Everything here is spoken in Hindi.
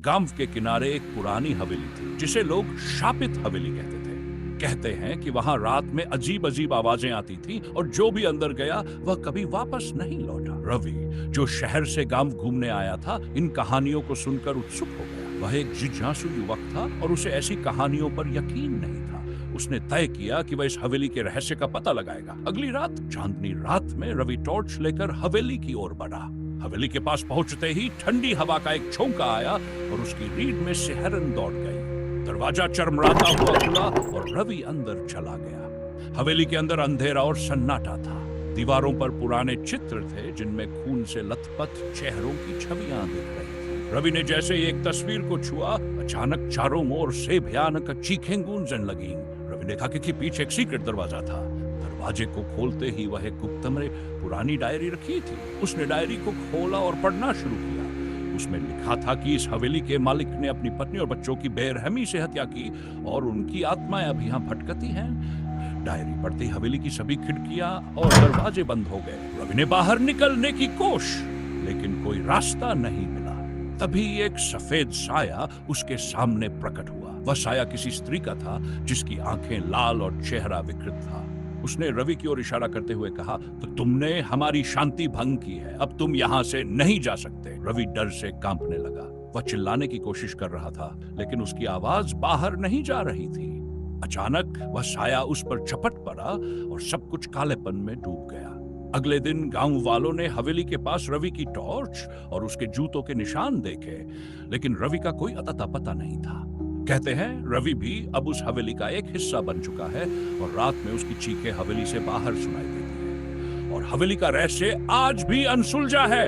गांव के किनारे एक पुरानी हवेली थी जिसे लोग शापित हवेली कहते थे। कहते हैं कि वहां रात में अजीब अजीब आवाजें आती थी और जो भी अंदर गया वह कभी वापस नहीं लौटा। रवि, जो शहर से गांव घूमने आया था, इन कहानियों को सुनकर उत्सुक हो गया। वह एक जिज्ञासु युवक था और उसे ऐसी कहानियों पर यकीन नहीं था। उसने तय किया कि वह इस हवेली के रहस्य का पता लगाएगा। अगली रात, चांदनी रात में, रवि टॉर्च लेकर हवेली की ओर बढ़ा। हवेली के पास पहुंचते ही ठंडी हवा का एक झोंका आया और उसकी रीढ़ में सिहरन दौड़ गई। दरवाजा चरमराता हुआ खुला और रवि अंदर चला गया। हवेली के अंदर अंधेरा और सन्नाटा था। दीवारों पर पुराने चित्र थे जिनमें खून से लथपथ चेहरों की छवियां दिख रही थी। रवि ने जैसे ही एक तस्वीर को छुआ, अचानक चारों ओर से भयानक चीखें गूंजने लगीं। रवि ने देखा कि पीछे एक सीक्रेट दरवाजा था। दरवाजे को खोलते ही वह एक गुप्त में पुरानी डायरी रखी थी। उसने डायरी को खोला और पढ़ना शुरू किया। उसमें लिखा था कि इस हवेली के मालिक ने अपनी पत्नी और बच्चों की बेरहमी से हत्या की और उनकी आत्माएं अब यहाँ भटकती हैं। डायरी पढ़ते ही हवेली की सभी खिड़कियां और दरवाजे बंद हो गए। रवि ने बाहर निकलने की कोशिश, लेकिन कोई रास्ता नहीं मिला। तभी एक सफेद साया उसके सामने प्रकट हुआ। वह साया किसी स्त्री का था जिसकी आंखें लाल और चेहरा विकृत था। उसने रवि की ओर इशारा करते हुए कहा, तो तुमने हमारी शांति भंग की है, अब तुम यहाँ से नहीं जा सकते। रवि डर से कांपने लगा। वह चिल्लाने की कोशिश कर रहा था, लेकिन उसकी आवाज बाहर नहीं जा रही थी। अचानक वह साया उस पर झपट पड़ा और सब कुछ कालेपन में डूब गया। अगले दिन गांव वालों ने हवेली के पास रवि की टॉर्च और उसके जूतों के निशान देखे, लेकिन रवि का कोई अता पता नहीं था। कहते हैं रवि भी अब उस हवेली का एक हिस्सा बन चुका है और रात में उसकी चीखें हवेली से बाहर सुनाई देती है और हवेली का रहस्य आज भी अनसुलझा है।